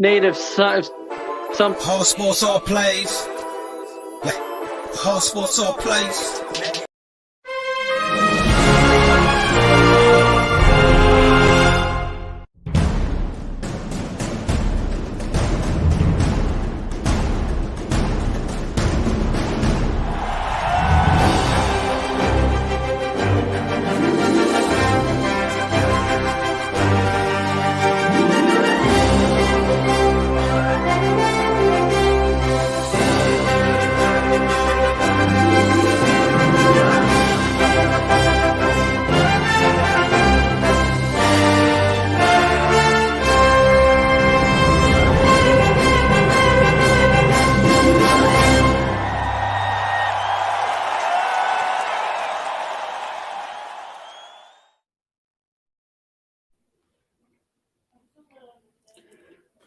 native some. All sports, all plays. All sports, all plays.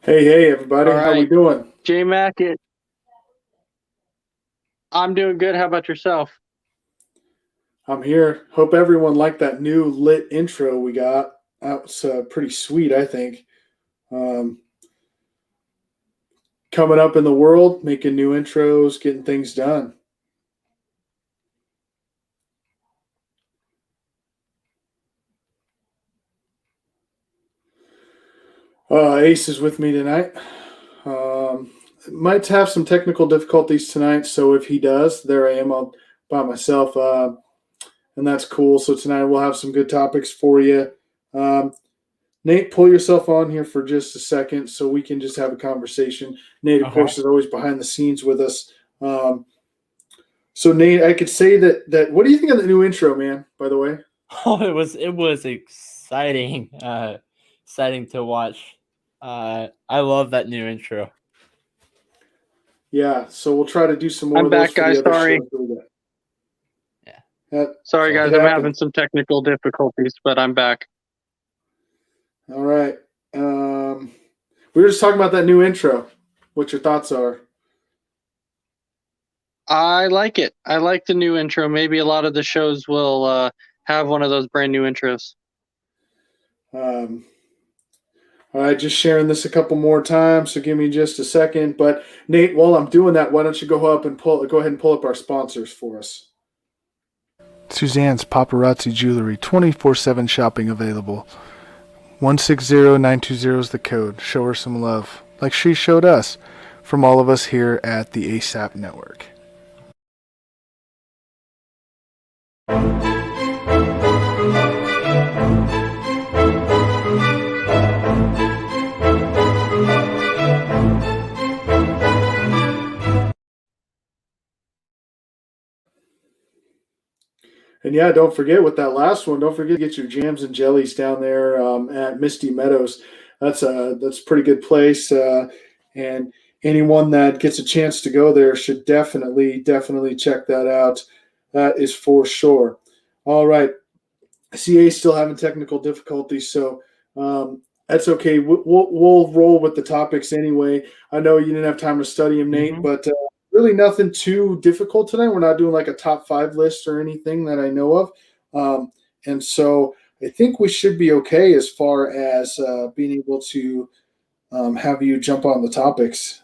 Hey, everybody. All right. How we doing? J-Mac, I'm doing good. How about yourself? I'm here. Hope everyone liked that new lit intro we got. That was pretty sweet, I think. Coming up in the world, making new intros, getting things done. Ace is with me tonight. Might have some technical difficulties tonight, so if he does, there I am all by myself, and that's cool. So tonight we'll have some good topics for you. Nate, pull yourself on here for just a second so we can just have a conversation. Nate, of course, is always behind the scenes with us. So Nate, I could say that. What do you think of the new intro, man? By the way, it was exciting, exciting to watch. I love that new intro. Yeah, so we'll try to do some more. I'm of those back, guys. Sorry. Sorry, guys. I'm having some technical difficulties, but I'm back. All right. We were just talking about that new intro. What your thoughts are? I like it. I like the new intro. Maybe a lot of the shows will have one of those brand new intros. All right, just sharing this a couple more times, so give me just a second. But Nate, while I'm doing that, why don't you go ahead and pull up our sponsors for us? Suzanne's Paparazzi Jewelry, 24/7 shopping available. 160920 is the code. Show her some love, like she showed us, from all of us here at the ASAP Network. And yeah, don't forget with that last one, don't forget to get your jams and jellies down there at Misty Meadows. That's a pretty good place. And anyone that gets a chance to go there should definitely check that out. That is for sure. All right. CA is still having technical difficulties, so that's okay. We'll roll with the topics anyway. I know you didn't have time to study them, Nate, but really nothing too difficult tonight. We're not doing like a top 5 list or anything that I know of. And so I think we should be okay as far as being able to have you jump on the topics.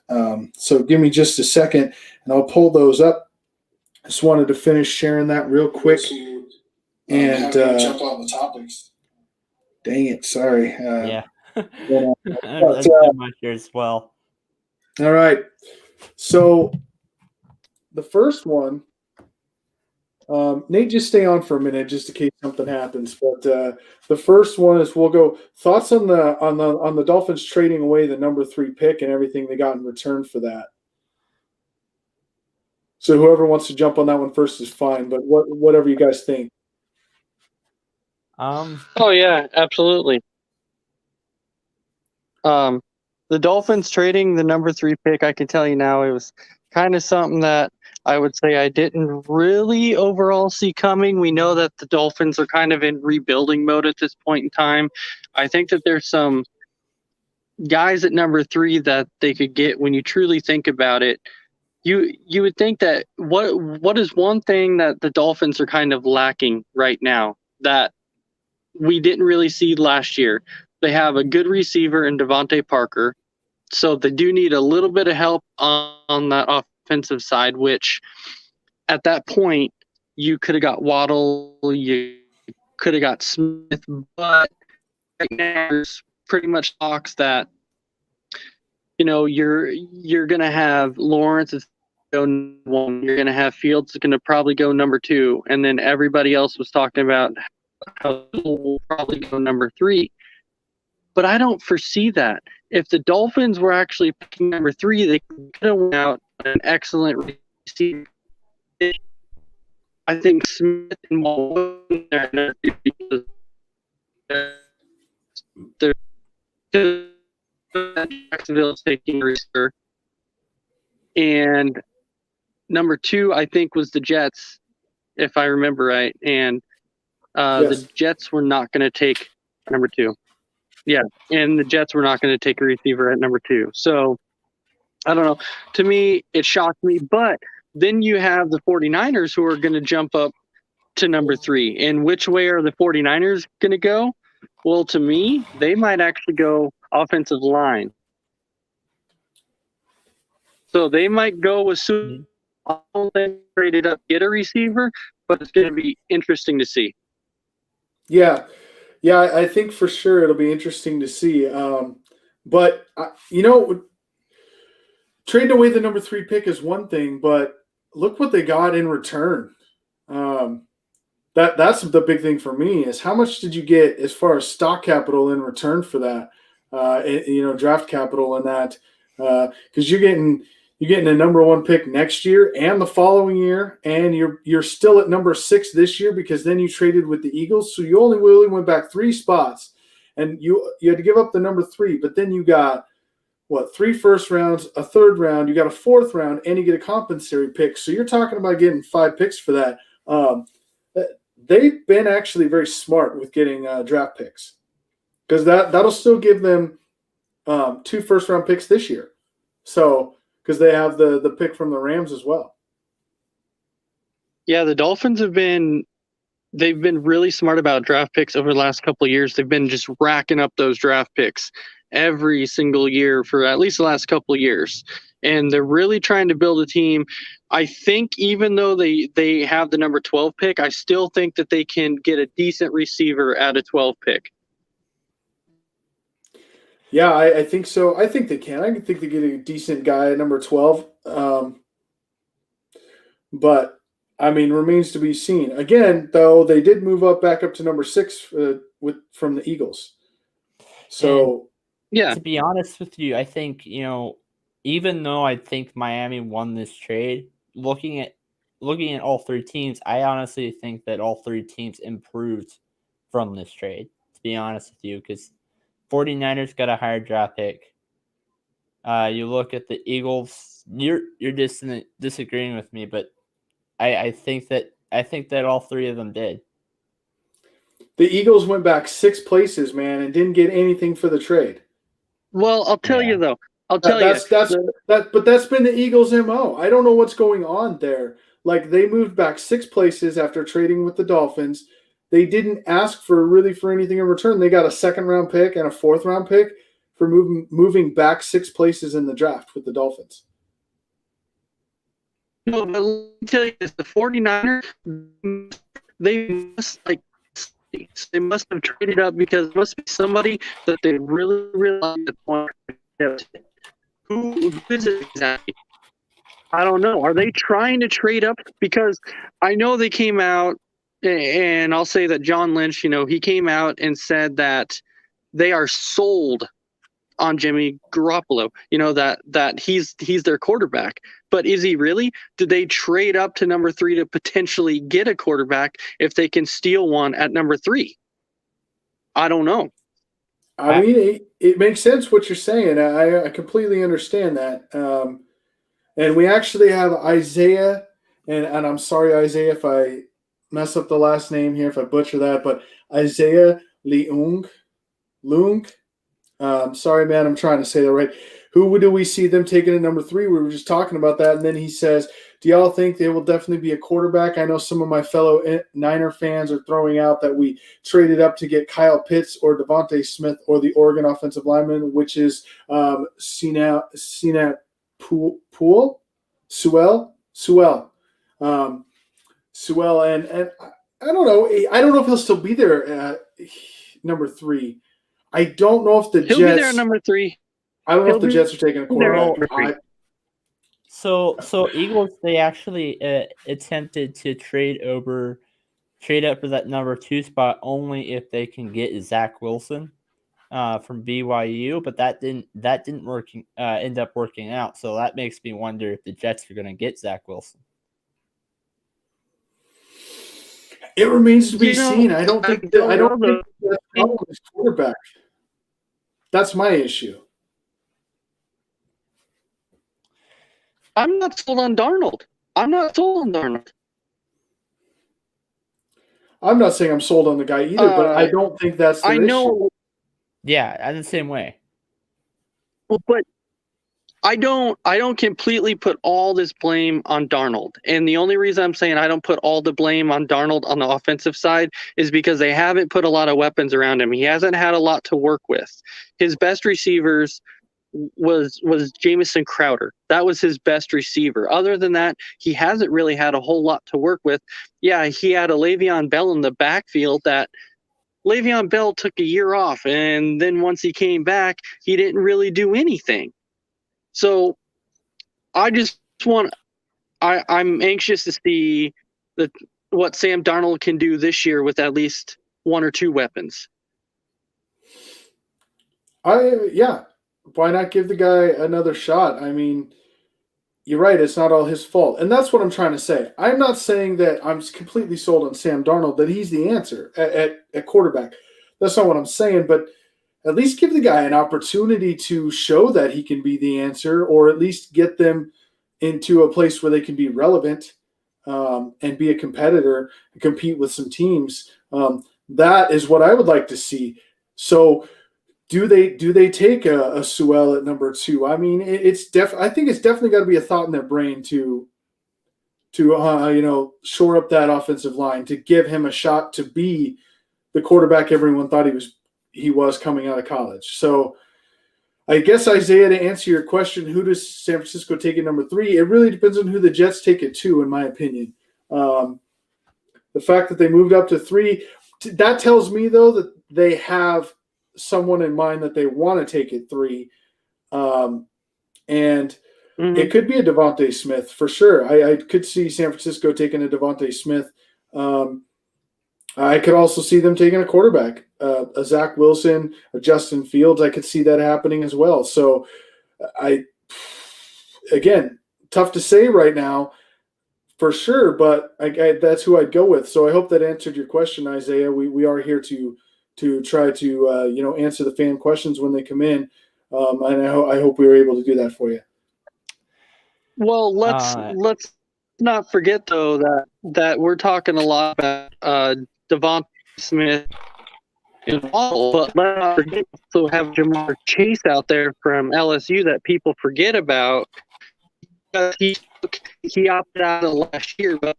So give me just a second and I'll pull those up. Just wanted to finish sharing that real quick. And jump on the topics. Dang it, sorry. Yeah. But, my share as well. All right. So the first one, Nate, just stay on for a minute just in case something happens. But the first one is we'll go thoughts on the Dolphins trading away the number 3 pick and everything they got in return for that. So whoever wants to jump on that one first is fine. But whatever you guys think. Oh yeah, absolutely. The Dolphins trading the number 3 pick, I can tell you now, it was kind of something that I would say I didn't really overall see coming. We know that the Dolphins are kind of in rebuilding mode at this point in time. I think that there's some guys at number 3 that they could get when you truly think about it. You would think that what is one thing that the Dolphins are kind of lacking right now that we didn't really see last year? They have a good receiver in Devontae Parker. So they do need a little bit of help on that offensive side, which at that point you could have got Waddle, you could have got Smith, but right now there's pretty much talks that you're gonna have Lawrence is go one, you're gonna have Fields is gonna probably go number 2, and then everybody else was talking about how will probably go number 3. But I don't foresee that. If the Dolphins were actually picking number 3, they could have went out an excellent receiver. I think Smith and Waddle there because they're Jacksonville taking a receiver. And number 2, I think, was the Jets, if I remember right. And Yes. the Jets were not going to take number 2. Yeah, and the Jets were not going to take a receiver at number 2. So, I don't know. To me, it shocked me. But then you have the 49ers who are going to jump up to number 3. And which way are the 49ers going to go? Well, to me, they might actually go offensive line. So they might go with traded up, get a receiver, but it's going to be interesting to see. Yeah, I think for sure it'll be interesting to see. But trading away the number 3 pick is one thing, but look what they got in return. That's the big thing for me is how much did you get as far as stock capital in return for that? Draft capital and that, because you're getting a number 1 pick next year and the following year, and you're still at number 6 this year because then you traded with the Eagles, so you only really went back 3 spots, and you had to give up the number 3, but then you got 3 first rounds, a 3rd round, you got a 4th round, and you get a compensatory pick. So you're talking about getting 5 picks for that. They've been actually very smart with getting draft picks because that'll still give them 2 first-round picks this year. So because they have the pick from the Rams as well. Yeah, the Dolphins they've been really smart about draft picks over the last couple of years. They've been just racking up those draft picks every single year for at least the last couple of years. And they're really trying to build a team. I think even though they have the number 12 pick, I still think that they can get a decent receiver at a 12 pick. Yeah, I think so. I think they can. I think they get a decent guy at number 12. But, I mean, remains to be seen. Again, though, they did move back up to number 6 from the Eagles. So, yeah. To be honest with you, I think, even though I think Miami won this trade, looking at all 3 teams, I honestly think that all 3 teams improved from this trade, to be honest with you, because 49ers got a higher draft pick. You look at the Eagles, you're disagreeing with me, but I think that all 3 of them did. The Eagles went back 6 places, man, and didn't get anything for the trade. Well, I'll tell you though. But that's been the Eagles' MO. I don't know what's going on there. Like, they moved back 6 places after trading with the Dolphins. They didn't ask for anything in return. They got a 2nd-round pick and a 4th-round pick for moving back 6 places in the draft with the Dolphins. No, but let me tell you this: the 49ers, they must have traded up because it must be somebody that they really, really like to point. Who is it exactly? I don't know. Are they trying to trade up? Because I know they came out, and I'll say that John Lynch, he came out and said that they are sold on Jimmy Garoppolo, that he's their quarterback. But is he really? Did they trade up to number 3 to potentially get a quarterback if they can steal one at number 3? I don't know. I mean, it makes sense what you're saying. I completely understand that. And we actually have Isaiah, and I'm sorry, Isaiah, if I mess up the last name here, if I butcher that, but Isaiah Leung. Sorry, man, I'm trying to say that right. Who do we see them taking at number 3? We were just talking about that. And then he says, Do y'all think they will definitely be a quarterback? I know some of my fellow Niner fans are throwing out that we traded up to get Kyle Pitts or Devontae Smith or the Oregon offensive lineman, which is Sewell. Sewell, and I don't know. I don't know if he'll still be there at number 3. I don't know if the He'll Jets. be there at number 3. I don't know if the Jets are taking a quarterback. So Eagles, they actually attempted to trade up for that number 2 spot only if they can get Zach Wilson from BYU, but that didn't end up working out. So that makes me wonder if the Jets are going to get Zach Wilson. It remains to be seen. I don't think that's quarterback. That's my issue. I'm not sold on Darnold. I'm not saying I'm sold on the guy either, but I don't think that's their issue. Yeah, I'm the same way. Well, but I don't completely put all this blame on Darnold. And the only reason I'm saying I don't put all the blame on Darnold on the offensive side is because they haven't put a lot of weapons around him. He hasn't had a lot to work with. His best receivers was Jamison Crowder. That was his best receiver. Other than that, he hasn't really had a whole lot to work with. Yeah, he had a Le'Veon Bell in the backfield that Le'Veon Bell took a year off, and then once he came back, he didn't really do anything. So I just I'm anxious to see what Sam Darnold can do this year with at least 1 or 2 weapons. Why not give the guy another shot? I mean, you're right. It's not all his fault. And that's what I'm trying to say. I'm not saying that I'm completely sold on Sam Darnold, that he's the answer at quarterback. That's not what I'm saying. But at least give the guy an opportunity to show that he can be the answer, or at least get them into a place where they can be relevant and be a competitor and compete with some teams. That is what I would like to see. So do they take a Sewell at number 2? I mean, I think it's definitely got to be a thought in their brain to shore up that offensive line, to give him a shot to be the quarterback everyone thought he was coming out of college. So I guess, Isaiah, to answer your question, who does San Francisco take at number 3? It really depends on who the Jets take at 2, in my opinion. The fact that they moved up to 3, that tells me, though, that they have someone in mind that they want to take at 3. It could be a Devontae Smith for sure. I could see San Francisco taking a Devontae Smith. I could also see them taking a quarterback, a Zach Wilson, a Justin Fields. I could see that happening as well. So again, tough to say right now for sure, but that's who I'd go with. So I hope that answered your question, Isaiah. We are here to try to answer the fan questions when they come in, and I hope we were able to do that for you. Well, let's not forget though that we're talking a lot about Devontae Smith and Waddle, but let's not forget also have Jamar Chase out there from LSU that people forget about. He opted out of last year, but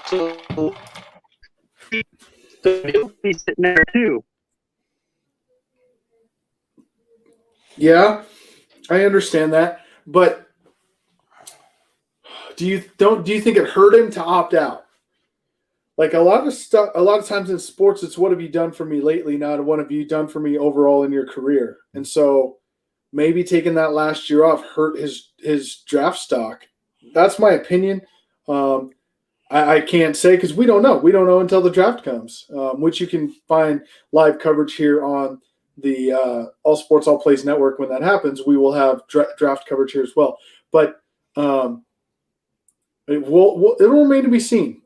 so he'll be sitting there too. Yeah, I understand that, but do you think it hurt him to opt out? Like a lot of times in sports, it's what have you done for me lately, not what have you done for me overall in your career. And so maybe taking that last year off hurt his draft stock. That's my opinion. I can't say because we don't know. We don't know until the draft comes, which you can find live coverage here on the All Sports All Plays Network. When that happens, we will have draft coverage here as well. But it'll remain to be seen.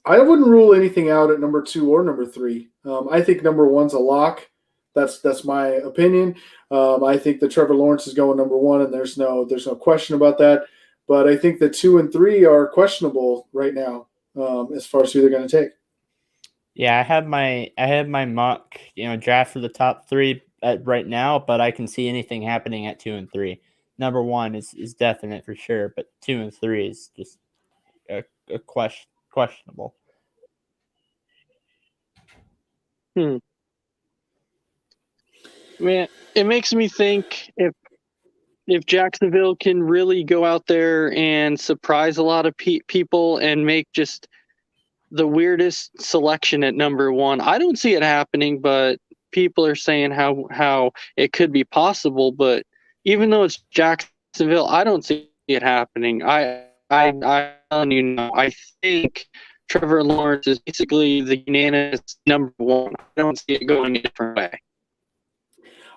I wouldn't rule anything out at number 2 or number 3. I think number 1's a lock. That's my opinion. I think that Trevor Lawrence is going number 1, and there's no question about that. But I think that 2 and 3 are questionable right now as far as who they're going to take. Yeah, I have my mock draft for the top 3 right now, but I can see anything happening at 2 and 3. number 1 is definite for sure, but 2 and 3 is just a questionable. Man, it makes me think if Jacksonville can really go out there and surprise a lot of people and make just the weirdest selection at number 1. I don't see it happening, but people are saying how it could be possible. But even though it's Jacksonville, I don't see it happening. I'm telling you now, I think Trevor Lawrence is basically the unanimous number 1. I don't see it going a different way.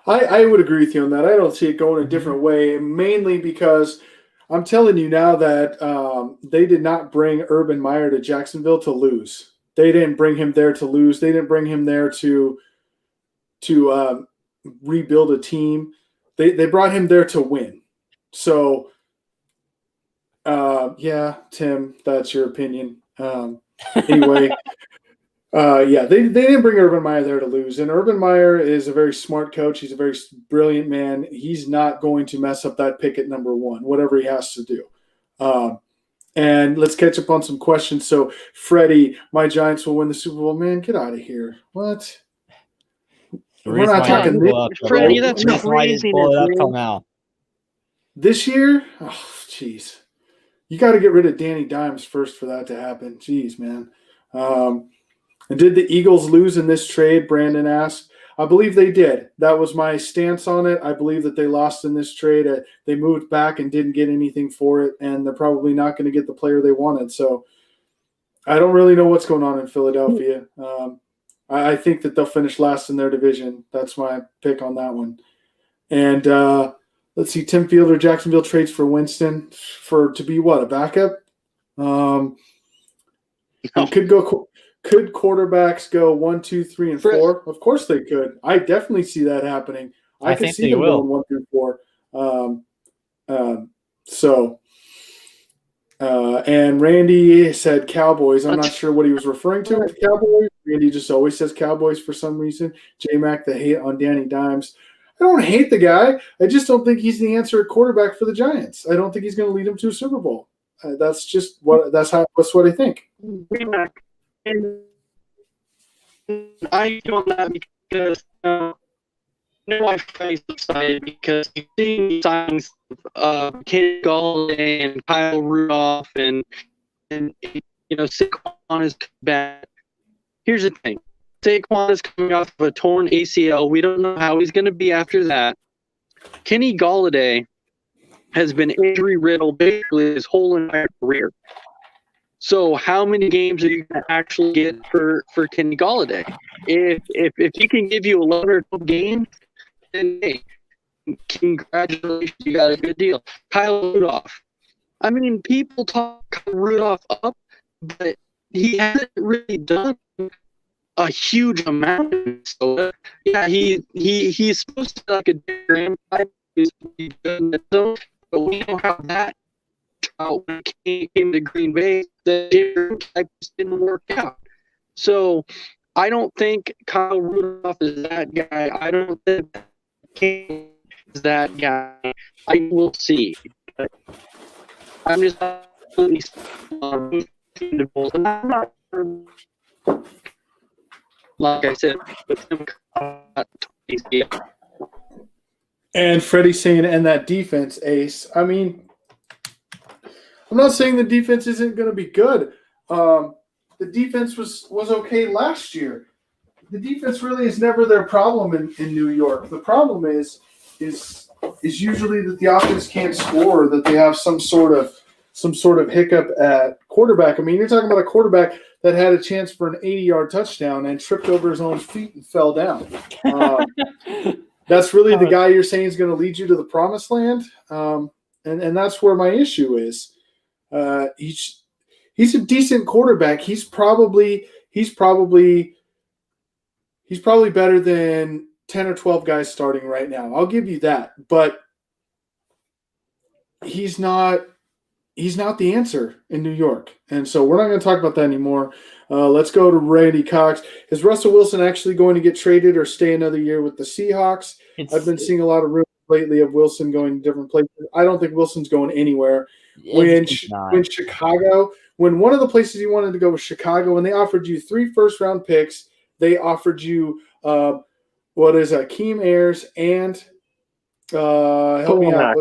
I would agree with you on that. I don't see it going a different way, mainly because I'm telling you now that they did not bring Urban Meyer to Jacksonville to lose. They didn't bring him there to lose. They didn't bring him there to rebuild a team. They brought him there to win. So, yeah, Tim, that's your opinion. Anyway. Yeah, they didn't bring Urban Meyer there to lose. And Urban Meyer is a very smart coach. He's a very brilliant man. He's not going to mess up that pick at number 1, whatever he has to do. And let's catch up on some questions. So, Freddie, my Giants will win the Super Bowl. Man, get out of here. What? We're not talking Freddie, that's crazy. This year? Oh, jeez. You got to get rid of Danny Dimes first for that to happen. Jeez, man. And did the Eagles lose in this trade? Brandon asked. I believe they did. That was my stance on it. I believe that they lost in this trade. They moved back and didn't get anything for it, and they're probably not going to get the player they wanted. So I don't really know what's going on in Philadelphia. I think that they'll finish last in their division. That's my pick on that one. And let's see, Tim Fielder, Jacksonville trades for Winston to be what, a backup? Could quarterbacks go 1, 2, 3, and 4? Of course they could. I definitely see that happening. I could see them going 1 through 4. And Randy said Cowboys. I'm not sure what he was referring to with Cowboys. Randy just always says Cowboys for some reason. J-Mac, the hate on Danny Dimes. I don't hate the guy. I just don't think he's the answer at quarterback for the Giants. I don't think he's going to lead them to a Super Bowl. That's what I think. And I do on that because my face excited because you've seen signs of Kenny Galladay and Kyle Rudolph and Saquon is back. Here's the thing. Saquon is coming off of a torn ACL. We don't know how he's going to be after that. Kenny Galladay has been injury-riddled basically his whole entire career. So how many games are you going to actually get for Kenny Galladay? If he can give you 11 or 12 games, then hey, congratulations, you got a good deal. Kyle Rudolph. I mean, people talk Kyle Rudolph up, but he hasn't really done a huge amount. So yeah, he's supposed to be like a Darren type. He's pretty good in the zone, but we know how that when it came to Green Bay, the type just didn't work out. So I don't think Kyle Rudolph is that guy. I don't think King is that guy. I will see. But I'm just like I said, and Freddie saying, and that defense, Ace. I mean, I'm not saying the defense isn't going to be good. The defense was okay last year. The defense really is never their problem in New York. The problem is usually that the offense can't score, that they have some sort of hiccup at quarterback. I mean, you're talking about a quarterback that had a chance for an 80-yard touchdown and tripped over his own feet and fell down. That's really the guy you're saying is going to lead you to the promised land, and that's where my issue is. He's a decent quarterback. He's probably better than 10 or 12 guys starting right now. I'll give you that, but he's not the answer in New York. And so we're not going to talk about that anymore. Let's go to Randy Cox. Is Russell Wilson actually going to get traded or stay another year with the Seahawks? I've been seeing a lot of rumors lately of Wilson going to different places. I don't think Wilson's going anywhere. When Chicago, when one of the places you wanted to go was Chicago, when they offered you 3 first-round picks, they offered you Akeem Ayers and help me out.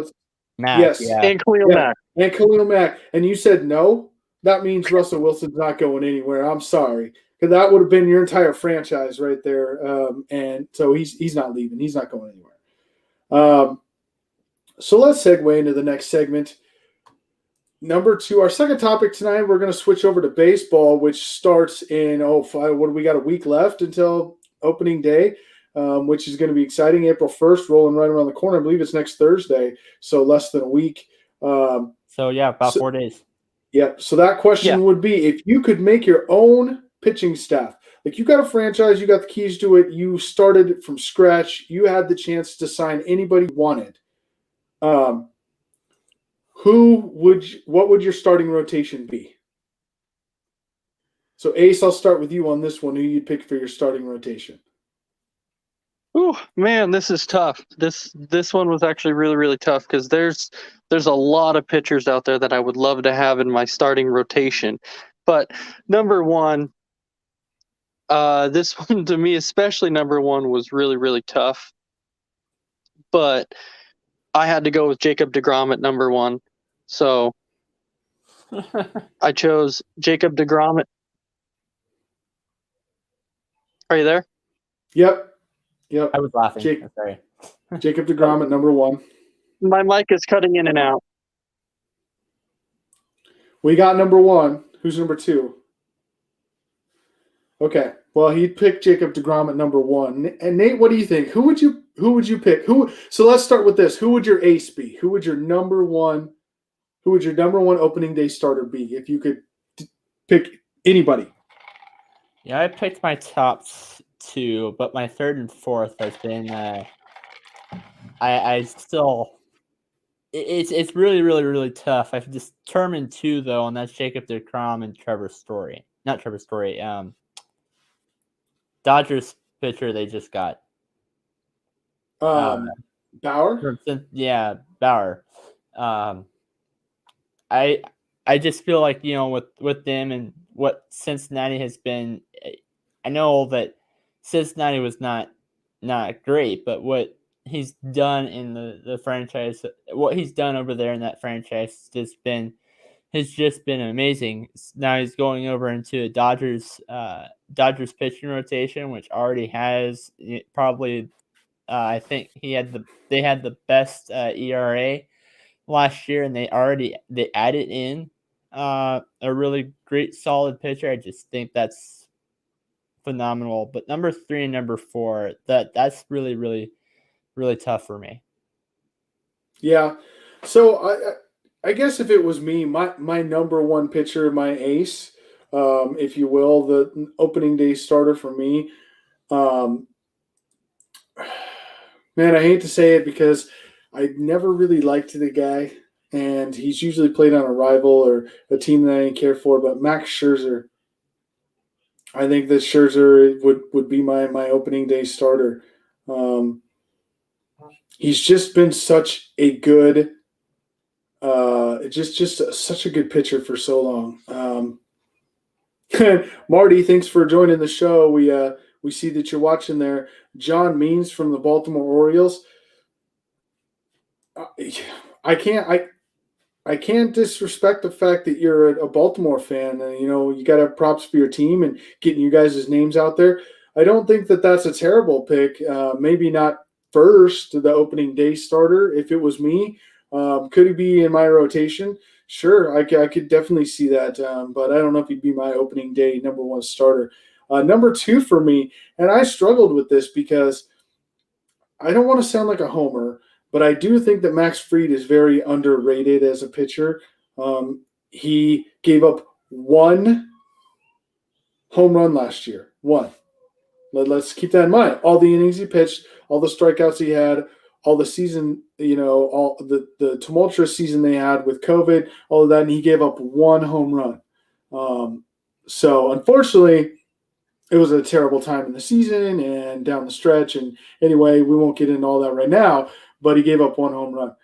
Mack, Yes, yeah. And Khalil Mack. And Khalil Mack, and you said no. That means Russell Wilson's not going anywhere. I'm sorry, because that would have been your entire franchise right there. And so he's not leaving. He's not going anywhere. So let's segue into the next segment. Number 2, our second topic tonight, we're going to switch over to baseball, which starts in, what do we got, a week left until opening day, which is going to be exciting. April 1st, rolling right around the corner. I believe it's next Thursday, so less than a week. About 4 days. Yep. So that question would be, if you could make your own pitching staff, like you got a franchise, you got the keys to it, you started from scratch, you had the chance to sign anybody you wanted. What would your starting rotation be? So Ace, I'll start with you on this one. Who you'd pick for your starting rotation? Oh man, this is tough. This one was actually really, really tough because there's a lot of pitchers out there that I would love to have in my starting rotation. But number 1, this one to me, especially number 1, was really, really tough. But I had to go with Jacob deGrom at number 1. So I chose Jacob deGrom. Are you there? Yep. I was laughing. Sorry. Jacob deGrom at number 1. My mic is cutting in and out. We got number 1. Who's number 2? Okay. Well, he picked Jacob deGrom at number 1. And Nate, what do you think? Who would you pick? So let's start with this. Who would your ace be? Who would your number one opening day starter be if you could pick anybody? Yeah, I picked my top 2, but my 3rd and 4th has been I still it's really, really, really tough. I've determined 2 though, and that's Jacob deGrom and Trevor Story. Not Trevor Story. Dodgers pitcher they just got. Bauer? Yeah, Bauer. I just feel like, with them and what Cincinnati has been, I know that Cincinnati was not great, but what he's done in the franchise, what he's done over there in that franchise has just been amazing. Now he's going over into a Dodgers pitching rotation, which already has probably I think they had the best ERA last year, and they added in a really great solid pitcher. I just think that's phenomenal. But number 3 and number 4, that's really, really, really tough for me. Yeah. So I guess if it was me, my number 1 pitcher, my ace, if you will, the opening day starter for me, man, I hate to say it because I never really liked the guy, and he's usually played on a rival or a team that I didn't care for, but Max Scherzer, I think that Scherzer would be my opening day starter. He's just been such a good such a good pitcher for so long. Marty, thanks for joining the show. We see that you're watching there. John Means from the Baltimore Orioles. I can't disrespect the fact that you're a Baltimore fan, and you got to have props for your team and getting you guys' names out there. I don't think that that's a terrible pick. Maybe not first, the opening day starter. If it was me, could he be in my rotation? Sure, I could definitely see that, but I don't know if he'd be my opening day number 1 starter. Number 2 for me, and I struggled with this because I don't want to sound like a homer, but I do think that Max Fried is very underrated as a pitcher. He gave up 1 home run last year. 1. Let's keep that in mind. All the innings he pitched, all the strikeouts he had, all the season, all the tumultuous season they had with COVID, all of that, and he gave up 1 home run. So unfortunately, it was a terrible time in the season and down the stretch. And anyway, we won't get into all that right now. but he gave up 1 home run.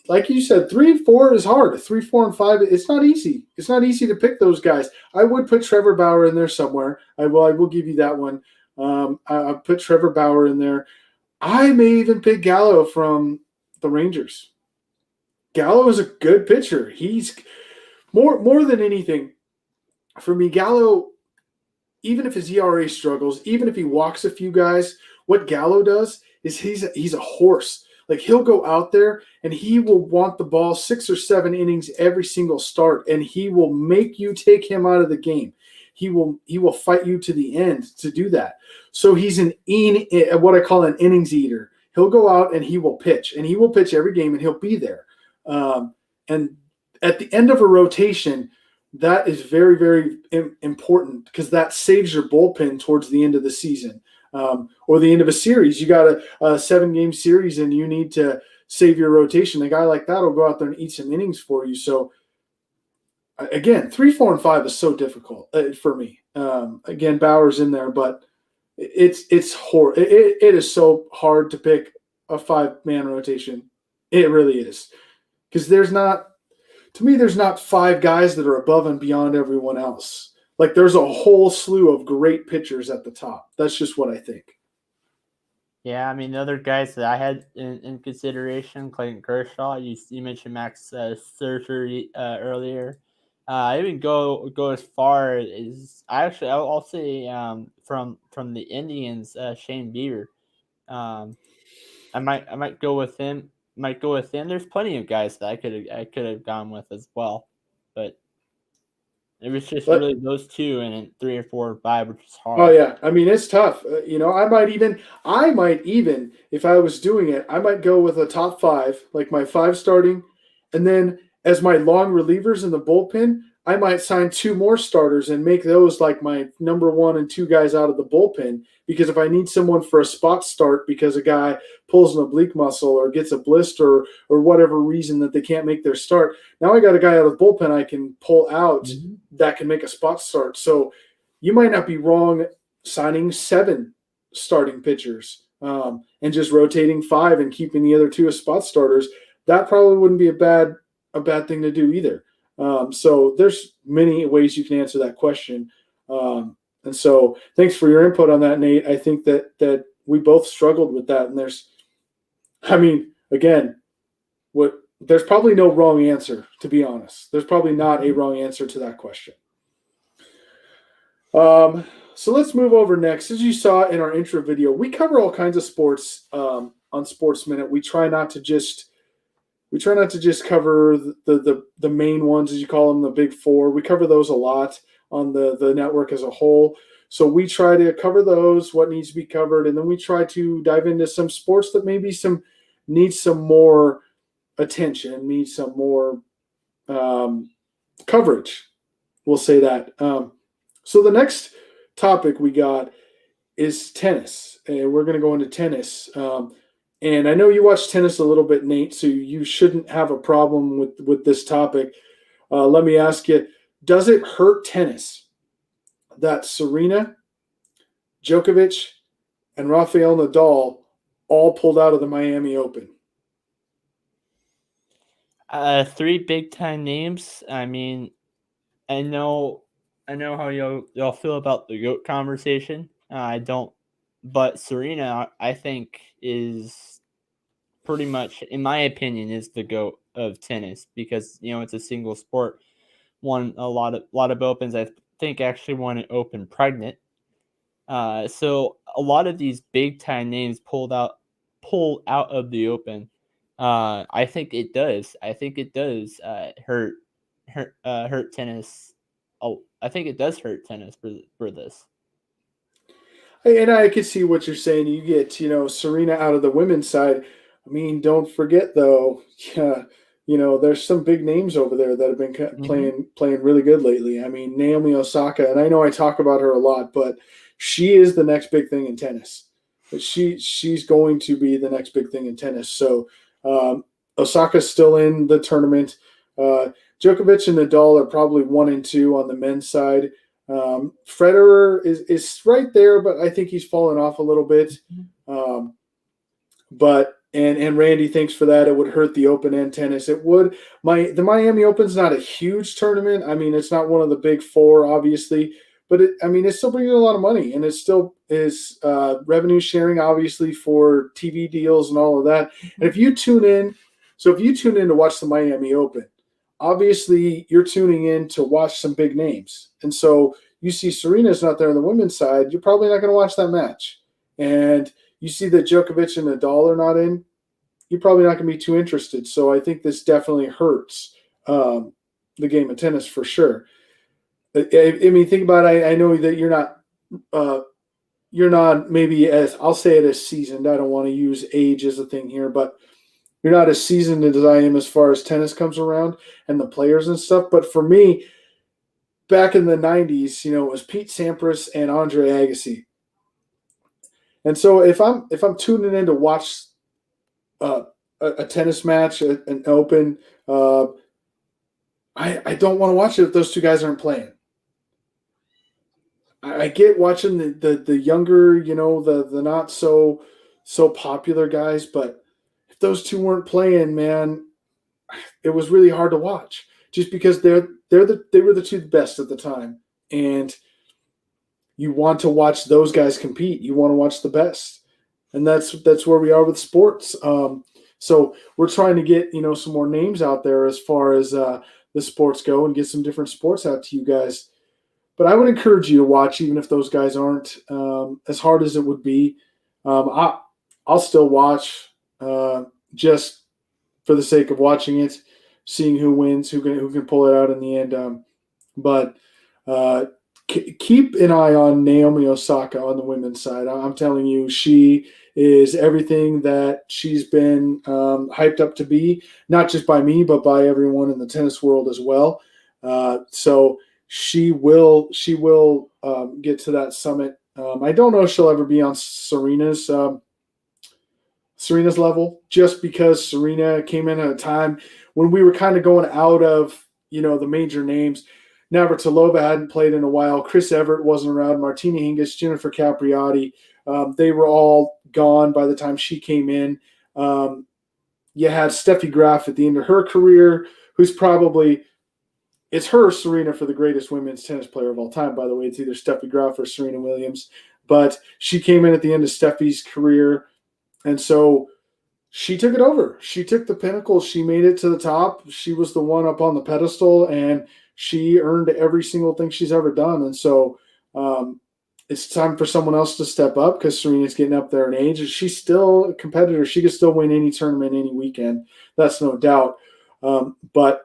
Like you said, 3 and 4 is hard. 3, 4, and 5, it's not easy. It's not easy to pick those guys. I would put Trevor Bauer in there somewhere. I will give you that one. I put Trevor Bauer in there. I may even pick Gallo from the Rangers. Gallo is a good pitcher. He's more than anything for me. Gallo, even if his ERA struggles, even if he walks a few guys, what Gallo does is he's a horse. Like, he'll go out there and he will want the ball 6 or 7 innings every single start, and he will make you take him out of the game. He will fight you to the end to do that. So he's what I call an innings eater. He'll go out and he will pitch, and he will pitch every game, and he'll be there. And at the end of a rotation, that is very, very important, because that saves your bullpen towards the end of the season. Or the end of a series. You got a 7-game series and you need to save your rotation. A guy like that will go out there and eat some innings for you. So, again, 3, 4, and 5 is so difficult for me. Again, Bauer's in there, but it's hard. It is so hard to pick a 5-man rotation. It really is, because there's not 5 guys that are above and beyond everyone else. Like, there's a whole slew of great pitchers at the top. That's just what I think. Yeah, I mean, the other guys that I had in consideration, Clayton Kershaw. You mentioned Max Scherzer earlier. I even go as far as I'll say from the Indians, Shane Bieber. I might go with him. There's plenty of guys that I could have gone with as well, but it was just really those 2, and then 3 or 4 or 5, which is hard. Oh yeah, I mean, it's tough. I might even, if I was doing it, I might go with a top 5, like my 5 starting, and then as my long relievers in the bullpen, I might sign 2 more starters and make those like my number 1 and 2 guys out of the bullpen. Because if I need someone for a spot start because a guy pulls an oblique muscle or gets a blister or whatever reason that they can't make their start, now I got a guy out of the bullpen I can pull out that can make a spot start. So you might not be wrong signing 7 starting pitchers and just rotating 5 and keeping the other 2 as spot starters. That probably wouldn't be a bad thing to do either. So there's many ways you can answer that question. And so thanks for your input on that, Nate. I think that we both struggled with that. And there's probably no wrong answer, to be honest. There's probably not a wrong answer to that question. So let's move over next. As you saw in our intro video, we cover all kinds of sports on Sportsminute. We try not to just cover the main ones, as you call them, the big 4. We cover those a lot on the network as a whole. So we try to cover those, what needs to be covered, and then we try to dive into some sports that maybe need some more attention, need some more coverage. We'll say that. So the next topic we got is tennis, and we're going to go into tennis. And I know you watch tennis a little bit, Nate, so you shouldn't have a problem with this topic. Let me ask you, does it hurt tennis that Serena, Djokovic, and Rafael Nadal all pulled out of the Miami Open? 3 big-time names. I mean, I know how y'all feel about the GOAT conversation. I don't, but Serena, I think, is pretty much, in my opinion, is the GOAT of tennis, because it's a single sport. Won a lot of opens. I think actually won an Open pregnant. So a lot of these big time names pulled out of the Open. I think it does. Hurt tennis. Oh, I think it does hurt tennis for this. And I can see what you're saying. You get, Serena out of the women's side. I mean, don't forget though, there's some big names over there that have been playing really good lately. I mean, Naomi Osaka, and I know I talk about her a lot, but she is the next big thing in tennis. She's going to be the next big thing in tennis. So Osaka's still in the tournament. Djokovic and Nadal are probably 1 and 2 on the men's side. Federer is right there, but I think he's fallen off a little bit. But And Randy, thanks for that. It would hurt the open end tennis. It would. The Miami Open's not a huge tournament. I mean, it's not one of the big four, obviously, but it's still bringing a lot of money, and it still is revenue sharing, obviously, for TV deals and all of that. And if you tune in to watch the Miami Open, obviously you're tuning in to watch some big names. And so you see Serena's not there on the women's side, you're probably not going to watch that match. And you see that Djokovic and Nadal are not in, you're probably not going to be too interested. So I think this definitely hurts the game of tennis for sure. I mean, think about it. I know that you're not maybe as, I'll say it, as seasoned. I don't want to use age as a thing here, but you're not as seasoned as I am as far as tennis comes around and the players and stuff. But for me, back in the 90s, it was Pete Sampras and Andre Agassi. And so if I'm tuning in to watch a tennis match, an open, I don't want to watch it if those two guys aren't playing. I get watching the younger, the not so popular guys, but if those two weren't playing, man, it was really hard to watch just because they were the two best at the time, and you want to watch those guys compete. You want to watch the best, and that's where we are with sports. So we're trying to get some more names out there as far as the sports go, and get some different sports out to you guys. But I would encourage you to watch, even if those guys aren't, as hard as it would be. I'll still watch just for the sake of watching it, seeing who wins, who can pull it out in the end. But keep an eye on Naomi Osaka on the women's side. I'm telling you, she is everything that she's been hyped up to be, not just by me, but by everyone in the tennis world as well. So she will get to that summit. I don't know if she'll ever be on Serena's level, just because Serena came in at a time when we were kind of going out of the major names. Navratilova hadn't played in a while. Chris Evert wasn't around. Martina Hingis, Jennifer Capriati, they were all gone by the time she came in. You had Steffi Graf at the end of her career, who's probably, it's her Serena for the greatest women's tennis player of all time, by the way. It's either Steffi Graf or Serena Williams. But she came in at the end of Steffi's career, and so she took it over. She took the pinnacle. She made it to the top. She was the one up on the pedestal, and she earned every single thing she's ever done. And so it's time for someone else to step up, because Serena's getting up there in age. And she's still a competitor. She could still win any tournament, any weekend. That's no doubt. But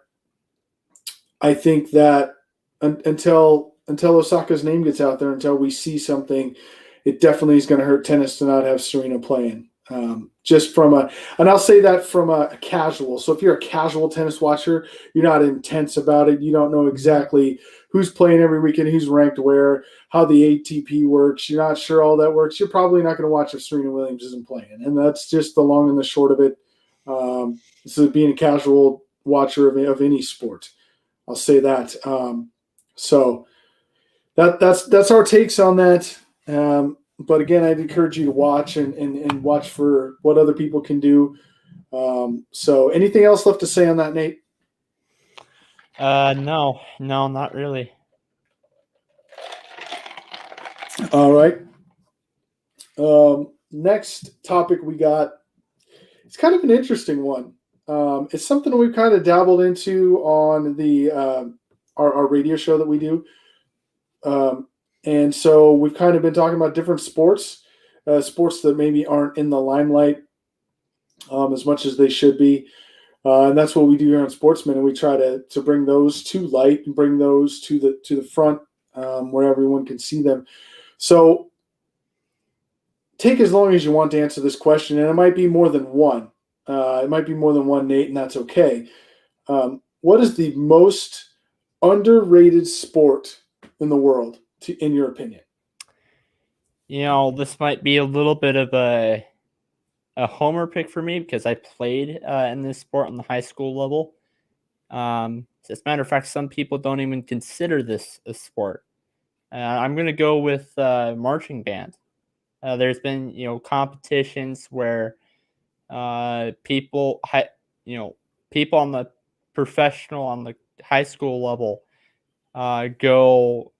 I think that until Osaka's name gets out there, until we see something, it definitely is going to hurt tennis to not have Serena playing. Just from and I'll say that from a casual. So if you're a casual tennis watcher, you're not intense about it. You don't know exactly who's playing every weekend, who's ranked where, how the ATP works. You're not sure all that works. You're probably not going to watch if Serena Williams isn't playing. And that's just the long and the short of it. This is being a casual watcher of any sport. I'll say that. So that's our takes on that. But again, I'd encourage you to watch and watch for what other people can do. So anything else left to say on that, Nate? No, not really. All right. Next topic we got, it's kind of an interesting one. It's something we've kind of dabbled into on the our radio show that we do. And so we've kind of been talking about different sports that maybe aren't in the limelight as much as they should be. And that's what we do here on Sportsminute. We try to bring those to light and bring those to the front where everyone can see them. So take as long as you want to answer this question, and it might be more than one. It might be more than one, Nate, and that's okay. What is the most underrated sport in the world, in your opinion? This might be a little bit of a homer pick for me, because I played in this sport on the high school level. As a matter of fact, some people don't even consider this a sport. I'm going to go with marching band. There's been competitions where people people on the professional, on the high school level, go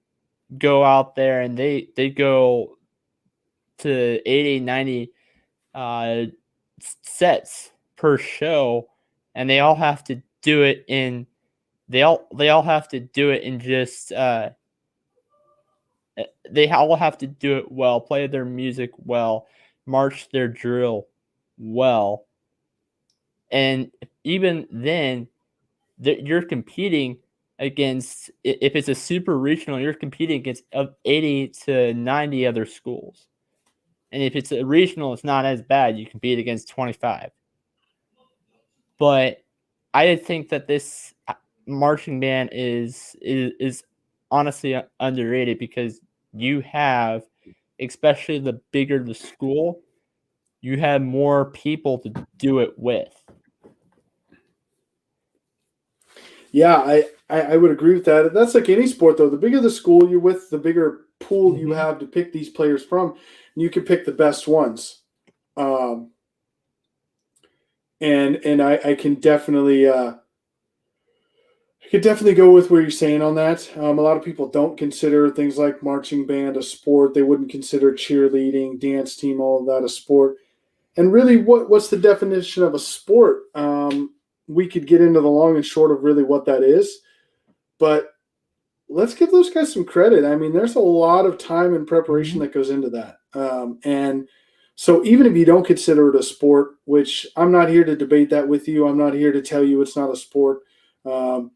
out there and they go to 80, 90 sets per show, and they all have to do it in just they all have to do it well, play their music well, march their drill well. And even then, you're competing against, if it's a super regional, you're competing against 80 to 90 other schools. And if it's a regional, it's not as bad. You compete against 25. But I think that this marching band is honestly underrated, because you have, especially the bigger the school, you have more people to do it with. Yeah, I would agree with that. That's like any sport, though. The bigger the school you're with, the bigger pool you have to pick these players from. And you can pick the best ones. And I can definitely go with what you're saying on that. A lot of people don't consider things like marching band a sport. They wouldn't consider cheerleading, dance team, all of that a sport. And really, what's the definition of a sport? We could get into the long and short of really what that is, but let's give those guys some credit. I mean, there's a lot of time and preparation that goes into that. And so even if you don't consider it a sport, which I'm not here to debate that with you, I'm not here to tell you it's not a sport. But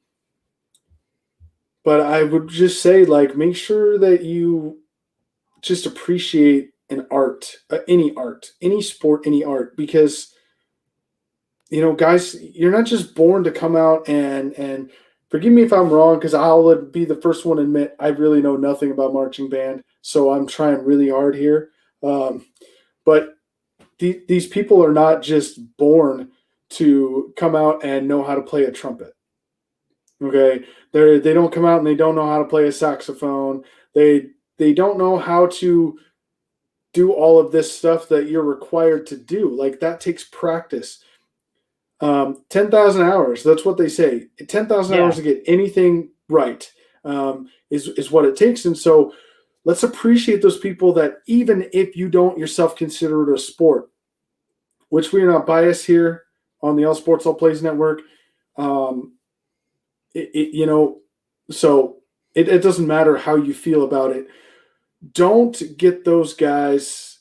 I would just say, like, make sure that you just appreciate an art, any sport, any art, because guys, you're not just born to come out and forgive me if I'm wrong, because I'll be the first one to admit I really know nothing about marching band, so I'm trying really hard here. But these people are not just born to come out and know how to play a trumpet. Okay, they don't come out and they don't know how to play a saxophone. They don't know how to do all of this stuff that you're required to do. Like, that takes practice. 10,000 hours. That's what they say. 10,000 hours to get anything right is what it takes. And so let's appreciate those people that, even if you don't yourself consider it a sport, which we are not biased here on the All Sports All Plays Network. So it doesn't matter how you feel about it. Don't get those guys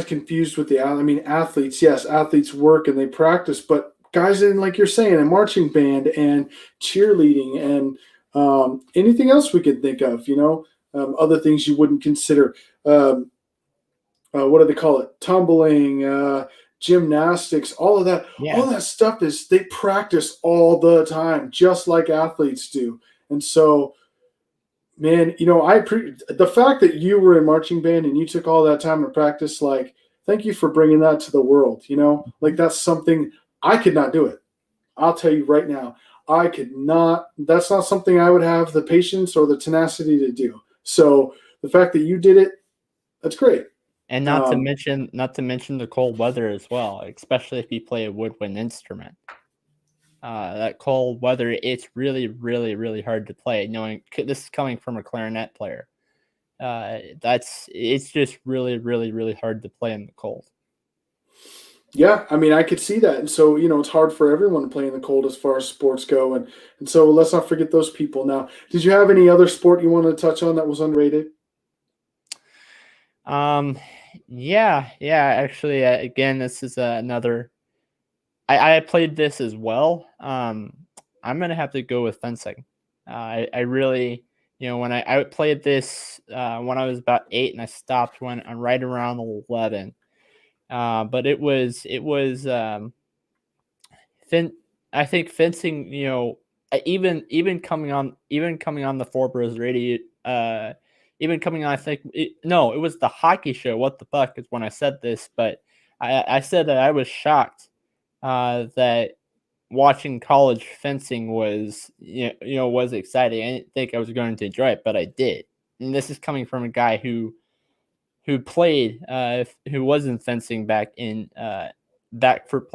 confused with athletes. Yes, athletes work and they practice, but guys in, like you're saying, a marching band and cheerleading and anything else we could think of, other things you wouldn't consider. What do they call it? Tumbling, gymnastics, all of that. Yeah. All that stuff they practice all the time, just like athletes do. And so, man, the fact that you were in marching band and you took all that time to practice, like, thank you for bringing that to the world. Like, that's something I could not do it. I'll tell you right now, I could not. That's not something I would have the patience or the tenacity to do. So the fact that you did it, that's great. And not to mention the cold weather as well, especially if you play a woodwind instrument. That cold weather, it's really, really, really hard to play. Knowing this is coming from a clarinet player, it's just really, really, really hard to play in the cold. Yeah, I could see that, and so it's hard for everyone to play in the cold as far as sports go, and so let's not forget those people. Now, did you have any other sport you wanted to touch on that was underrated? Yeah. Actually, again, this is another. I played this as well. I'm gonna have to go with fencing. I really, when I played this when I was about 8, and I stopped when I'm right around 11. But it was I think fencing. Even coming on the Four Bros radio. Even coming on, I think it was the hockey show. What the fuck is when I said this, but I said that I was shocked that watching college fencing was was exciting. I didn't think I was going to enjoy it, but I did. And this is coming from a guy who who played, who was in fencing back for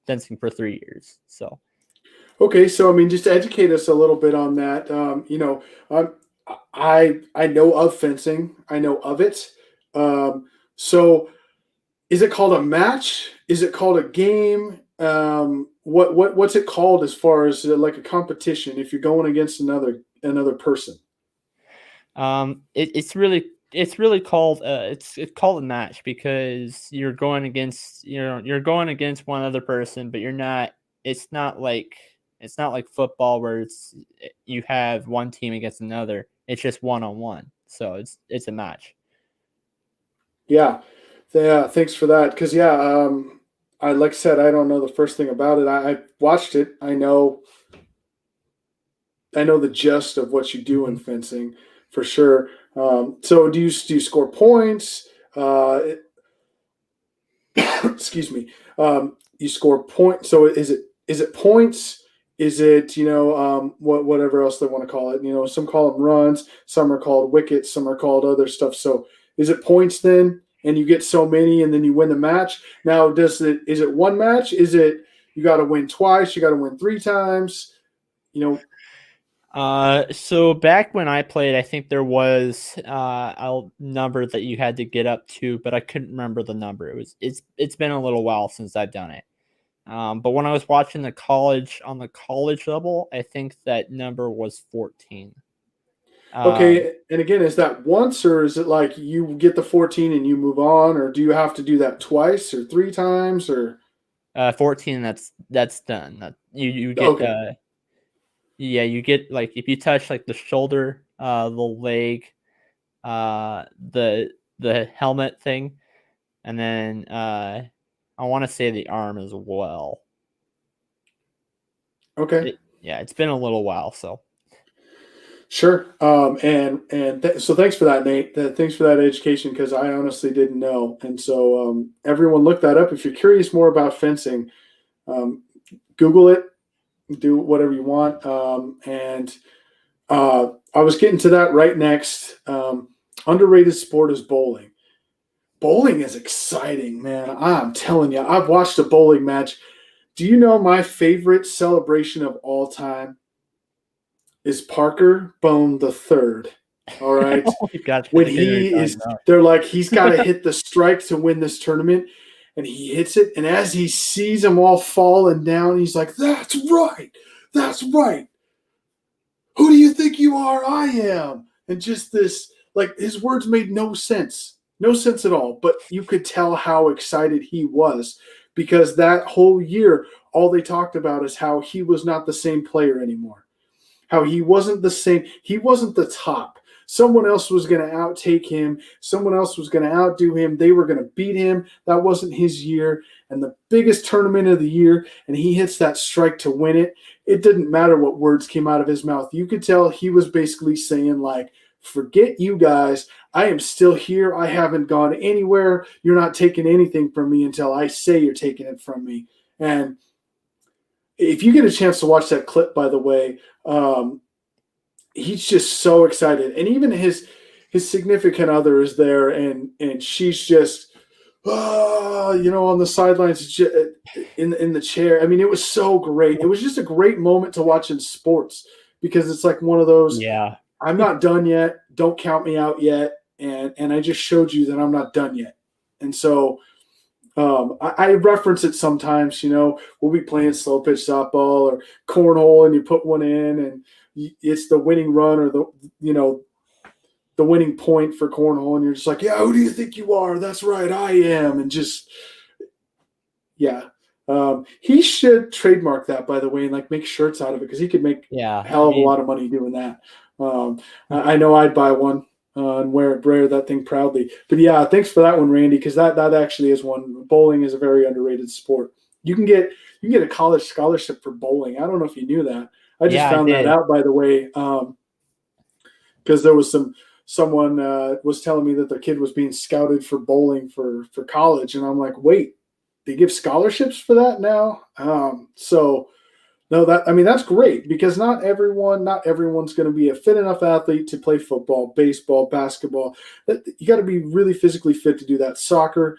fencing for 3 years. So. Okay, so I mean, just to educate us a little bit on that, I know of fencing, I know of it. So, is it called a match? Is it called a game? What's it called as far as like a competition if you're going against another person? It's really called it's called a match because you're going against you're going against one other person, but you're not. It's not like football where you have one team against another. It's just one-on-one. So it's a match. Yeah, thanks for that. Because I like I said, I don't know the first thing about it. I watched it. I know the gist of what you do in fencing for sure. So do you score points? Excuse me. You score points. So is it points? Is it whatever else they want to call it? Some call them runs, some are called wickets, some are called other stuff. So is it points then? And you get so many, and then you win the match. Now, is it one match? Is it you got to win twice? You got to win 3 times? So back when I played, I think there was a number that you had to get up to, but I couldn't remember the number. It's been a little while since I've done it. But when I was watching on the college level, I think that number was 14. Okay, and again, is that once, or is it like you get the 14 and you move on, or do you have to do that twice or 3 times, or 14? That's done. You get okay. you get like if you touch like the shoulder, the leg, the helmet thing, and then I want to say the arm as well. Okay. It's been a little while, so. Sure. So thanks for that, Nate. Thanks for that education, because I honestly didn't know. And so everyone look that up. If you're curious more about fencing, Google it, do whatever you want. I was getting to that right next. Underrated sport is bowling. Bowling is exciting, man. I'm telling you, I've watched a bowling match. Do you know my favorite celebration of all time is Parker Bone the Third? All right. Gotcha. When they're like, he's got to hit the strike to win this tournament, and he hits it. And as he sees them all falling down, he's like, "That's right. That's right. Who do you think you are? I am." And just this, like, his words made no sense at all. But you could tell how excited he was, because that whole year, all they talked about is how he was not the same player anymore. How he wasn't the same. He wasn't the top. Someone else was going to outtake him. Someone else was going to outdo him. They were going to beat him. That wasn't his year. And the biggest tournament of the year, and he hits that strike to win it. It didn't matter what words came out of his mouth. You could tell he was basically saying, like, forget you guys. I am still here. I haven't gone anywhere. You're not taking anything from me until I say you're taking it from me. And if you get a chance to watch that clip, by the way, he's just so excited. And even his significant other is there, and she's just, on the sidelines in the chair. I mean, it was so great. It was just a great moment to watch in sports, because it's like one of those, I'm not done yet. Don't count me out yet. And I just showed you that I'm not done yet. And so I reference it sometimes, we'll be playing slow pitch softball or cornhole, and you put one in, and it's the winning run, or the winning point for cornhole. And you're just like, yeah, who do you think you are? That's right. I am. And just, yeah. He should trademark that, by the way, and like make shirts out of it, because he could make a hell of a lot of money doing that. I know I'd buy one. And wear that thing proudly. But yeah, thanks for that one, Randy, because that actually is one. Bowling is a very underrated sport. You can get a college scholarship for bowling. I don't know if you knew that. I just found that out, by the way, because there was someone was telling me that their kid was being scouted for bowling for college, and I'm like, wait, they give scholarships for that now? So No, that's great, because not everyone's going to be a fit enough athlete to play football, baseball, basketball. You got to be really physically fit to do that. Soccer,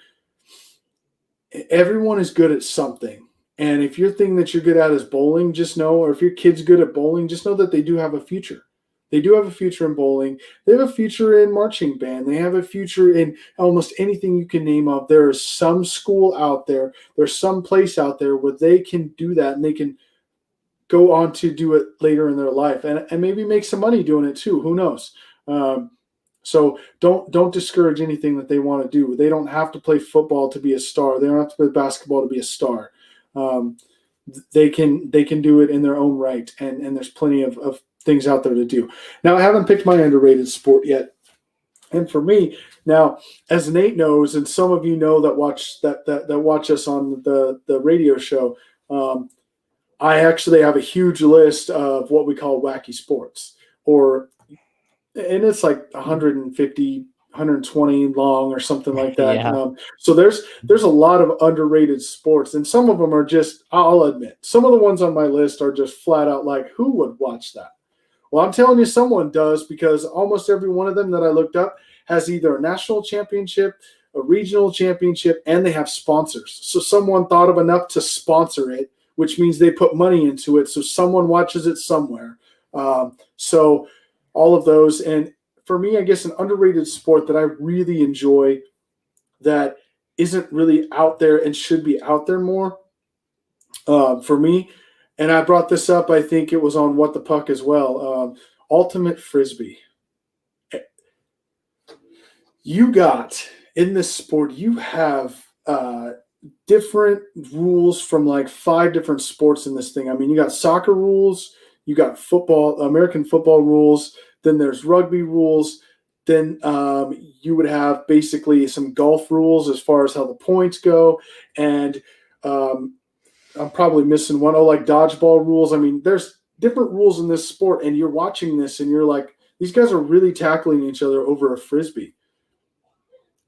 everyone is good at something. And if your thing that you're good at is bowling, just know, or if your kid's good at bowling, just know that they do have a future. They do have a future in bowling. They have a future in marching band. They have a future in almost anything you can name of. There is some school out there. There's some place out there where they can do that, and they can go on to do it later in their life, and maybe make some money doing it too. Who knows? So don't discourage anything that they want to do. They don't have to play football to be a star. They don't have to play basketball to be a star. They can do it in their own right, and there's plenty of things out there to do. Now, I haven't picked my underrated sport yet. And for me, now, as Nate knows, and some of you know that watch us on the radio show, I actually have a huge list of what we call wacky sports, and it's like 150, 120 long or something like that. Yeah. So there's a lot of underrated sports, and some of them are just, I'll admit, some of the ones on my list are just flat out like, who would watch that? Well, I'm telling you, someone does, because almost every one of them that I looked up has either a national championship, a regional championship, and they have sponsors. So someone thought of enough to sponsor it, which means they put money into it. So someone watches it somewhere. So all of those. And for me, I guess an underrated sport that I really enjoy that isn't really out there and should be out there more, for me, and I brought this up, I think it was on What the Puck as well, ultimate Frisbee. You got, in this sport, you have different rules from like 5 different sports in this thing. I mean, you got soccer rules, you got football, American football rules, then there's rugby rules, then you would have basically some golf rules as far as how the points go, and I'm probably missing one. Oh, like dodgeball rules. I mean, there's different rules in this sport, and you're watching this and you're like, these guys are really tackling each other over a Frisbee.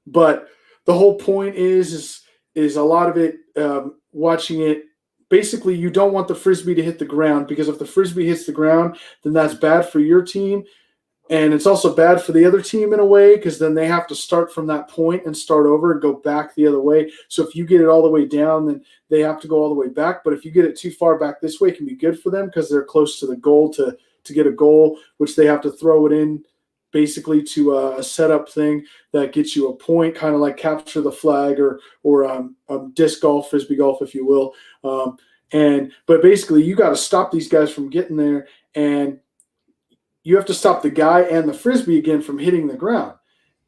But the whole point is a lot of it, watching it, basically you don't want the Frisbee to hit the ground, because if the Frisbee hits the ground, then that's bad for your team. And it's also bad for the other team in a way, because then they have to start from that point and start over and go back the other way. So if you get it all the way down, then they have to go all the way back. But if you get it too far back this way, it can be good for them, because they're close to the goal to get a goal, which they have to throw it in basically to a setup thing that gets you a point, kind of like capture the flag or disc golf, Frisbee golf, if you will. But basically you got to stop these guys from getting there, and you have to stop the guy and the Frisbee again from hitting the ground.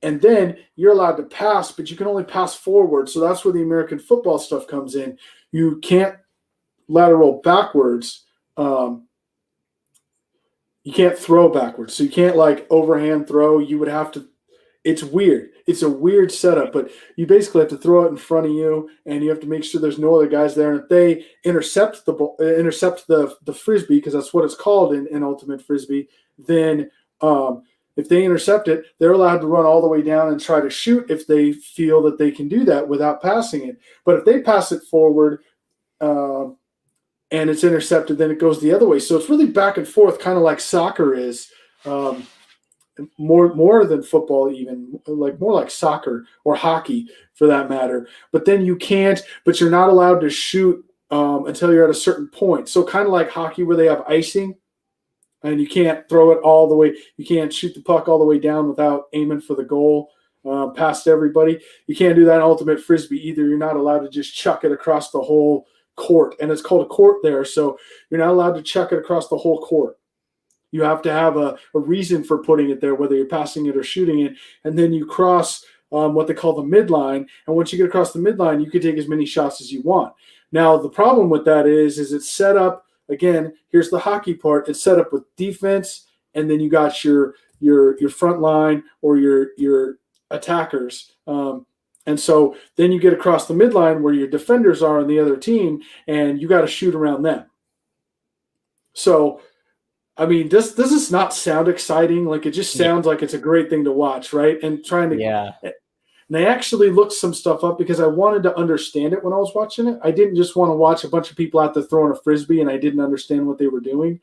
And then you're allowed to pass, but you can only pass forward. So that's where the American football stuff comes in. You can't lateral backwards. You can't throw backwards. So you can't like overhand throw. You would have to – it's weird. It's a weird setup, but you basically have to throw it in front of you, and you have to make sure there's no other guys there. And if they intercept the Frisbee, because that's what it's called in Ultimate Frisbee, then if they intercept it, they're allowed to run all the way down and try to shoot if they feel that they can do that without passing it. But if they pass it forward and it's intercepted, then it goes the other way. So it's really back and forth, kind of like soccer is, more than football, even like more like soccer or hockey for that matter. But then but you're not allowed to shoot until you're at a certain point. So kind of like hockey where they have icing, and you can't throw it all the way. You can't shoot the puck all the way down without aiming for the goal past everybody. You can't do that in Ultimate Frisbee either. You're not allowed to just chuck it across the whole court, and it's called a court there. So you're not allowed to chuck it across the whole court. You have to have a reason for putting it there, whether you're passing it or shooting it. And then you cross what they call the midline. And once you get across the midline, you can take as many shots as you want. Now, the problem with that is it's set up, again, here's the hockey part. It's set up with defense, and then you got your front line or your attackers. And so then you get across the midline where your defenders are on the other team, and you got to shoot around them. So, I mean, does this not sound exciting? Like, it just sounds like it's a great thing to watch, right? And trying to And I actually looked some stuff up because I wanted to understand it when I was watching it. I didn't just want to watch a bunch of people out there throwing a Frisbee and I didn't understand what they were doing.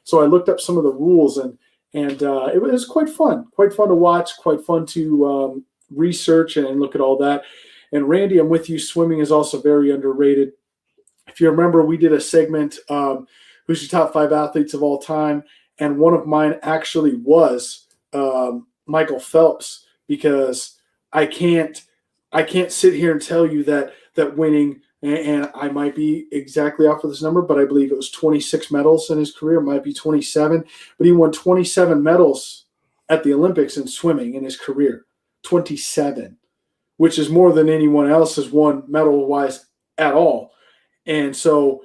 So I looked up some of the rules, and it was quite fun to watch, quite fun to research and look at all that. And Randy, I'm with you. Swimming is also very underrated. If you remember, we did a segment, who's your top 5 athletes of all time, and one of mine actually was Michael Phelps, because I can't sit here and tell you that winning, and I might be exactly off of this number, but I believe it was 26 medals in his career, it might be 27, but he won 27 medals at the Olympics in swimming in his career, 27, which is more than anyone else has won medal-wise at all. And so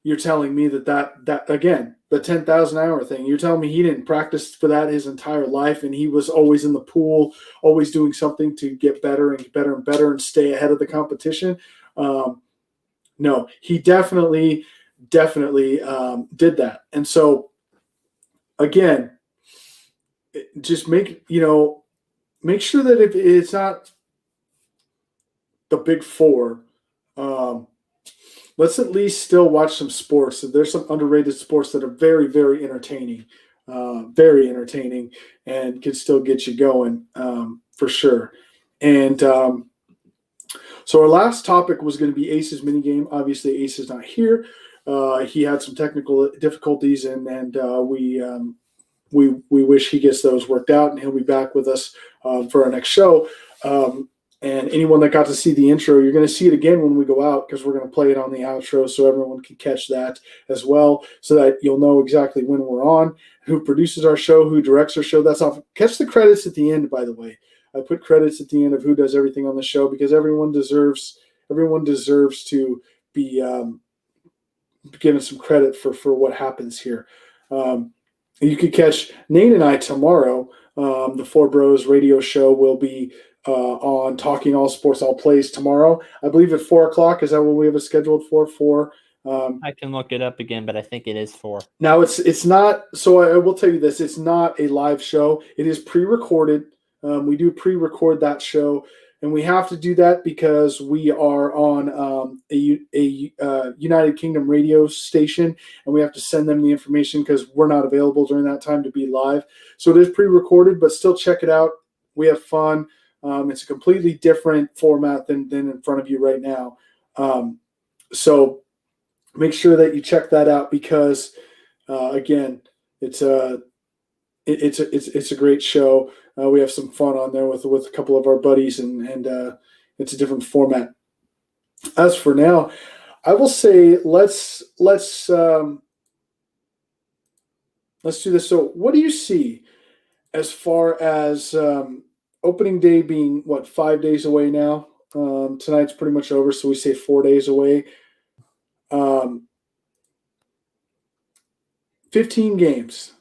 you're telling me that again, the 10,000 hour thing, you're telling me he didn't practice for that his entire life, and he was always in the pool, always doing something to get better and better and better and stay ahead of the competition? No, he definitely did that. And so again, just make sure that if it's not the big four, let's at least still watch some sports. There's some underrated sports that are very, very entertaining, and can still get you going, for sure. And so our last topic was going to be Ace's minigame. Obviously, Ace is not here. He had some technical difficulties, and we wish he gets those worked out, and he'll be back with us for our next show. And anyone that got to see the intro, you're going to see it again when we go out, because we're going to play it on the outro so everyone can catch that as well, so that you'll know exactly when we're on, who produces our show, who directs our show. That's off. Catch the credits at the end, by the way. I put credits at the end of who does everything on the show, because everyone deserves to be given some credit for what happens here. You could catch Nate and I tomorrow. The Four Bros radio show will be on Talking All Sports All Plays tomorrow. I believe at 4:00. Is that what we have it scheduled for? I can look it up again, but I think it is 4. Now it's not. So I will tell you this: it's not a live show. It is pre-recorded. We do pre-record that show, and we have to do that because we are on a United Kingdom radio station, and we have to send them the information because we're not available during that time to be live. So it is pre-recorded, but still check it out. We have fun. It's a completely different format than in front of you right now. So make sure that you check that out, because again, it's a great show. We have some fun on there with a couple of our buddies, and it's a different format. As for now, I will say let's do this. So what do you see as far as opening day being 5 days away now? Tonight's pretty much over, so we say 4 days away. 15 games.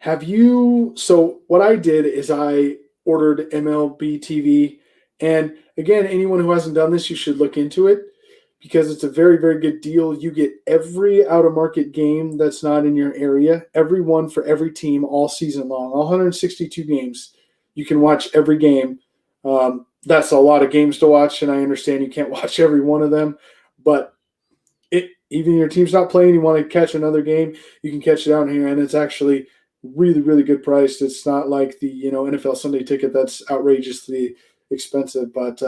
So what I did is I ordered MLB TV, and again, anyone who hasn't done this, you should look into it, because it's a very, very good deal. You get every out-of-market game that's not in your area, every one for every team all season long, all 162 games. You can watch every game. That's a lot of games to watch, and I understand you can't watch every one of them, but even your team's not playing, you want to catch another game, you can catch it out here, and it's actually really, really good price. It's not like the NFL Sunday ticket that's outrageously expensive, but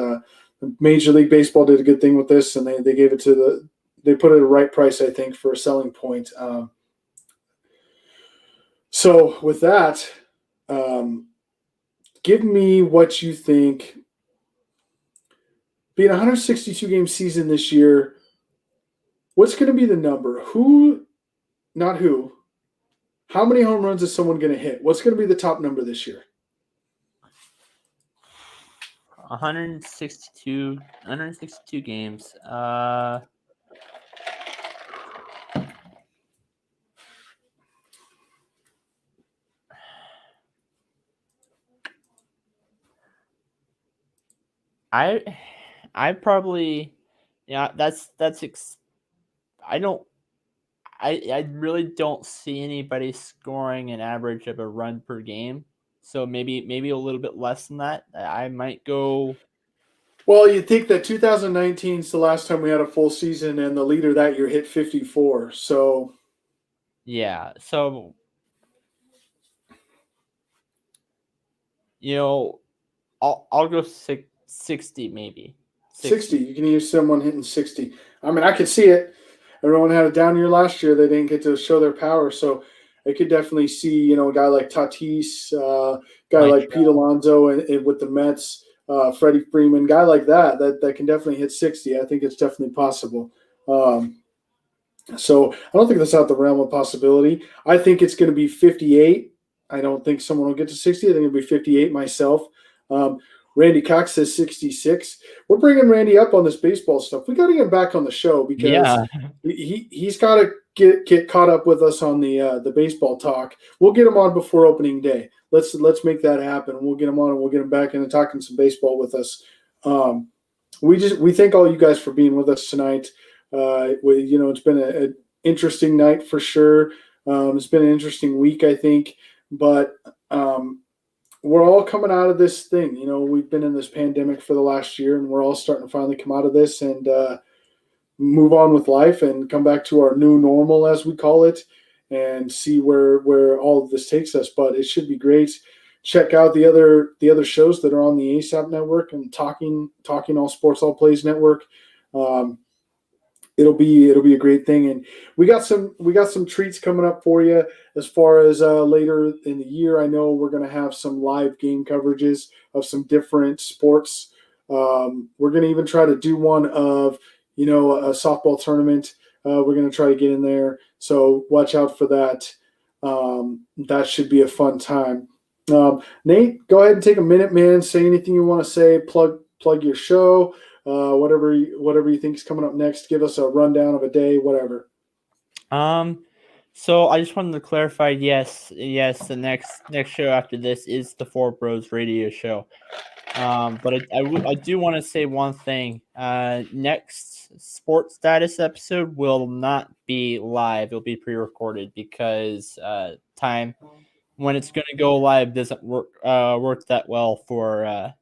Major League Baseball did a good thing with this, and they gave it they put it at the right price, I think, for a selling point. So with that, give me what you think. Being a 162 game season this year, what's going to be the number? How many home runs is someone going to hit? What's going to be the top number this year? 162 games. I probably, I really don't see anybody scoring an average of a run per game. So maybe a little bit less than that. I might go. Well, you think that 2019 is the last time we had a full season, and the leader that year hit 54. So Yeah. So, you know, I'll go 60 maybe. 60. You can use someone hitting 60. I mean, I could see it. Everyone had a down year last year. They didn't get to show their power. So I could definitely see, you know, a guy like Tatis, guy Mike like Pete Alonso and with the Mets, Freddie Freeman, guy like that can definitely hit 60. I think it's definitely possible. So I don't think that's out the realm of possibility. I think it's going to be 58. I don't think someone will get to 60. I think it'll be 58 myself. Randy Cox says 66. We're bringing Randy up on this baseball stuff. We got to get him back on the show because he's got to get caught up with us on the baseball talk. We'll get him on before opening day. Let's make that happen. We'll get him on and we'll get him back into talking some baseball with us. We thank all you guys for being with us tonight. It's been an interesting night for sure. It's been an interesting week, I think, but we're all coming out of this thing. You know, we've been in this pandemic for the last year, and we're all starting to finally come out of this and move on with life and come back to our new normal, as we call it, and see where all of this takes us. But it should be great. Check out the other shows that are on the ASAP network and Talking All Sports All Plays network. It'll be a great thing, and we got some treats coming up for you as far as later in the year. I know we're going to have some live game coverages of some different sports. We're going to even try to do one of a softball tournament. We're going to try to get in there, so watch out for that. That should be a fun time. Nate, go ahead and take a minute, man. Say anything you want to say. Plug your show. Whatever you think is coming up next, give us a rundown of a day, whatever. So I just wanted to clarify. Yes, the next show after this is the Four Bros Radio Show. But I do want to say one thing. Next sports status episode will not be live. It'll be pre-recorded because time when it's going to go live doesn't work that well for.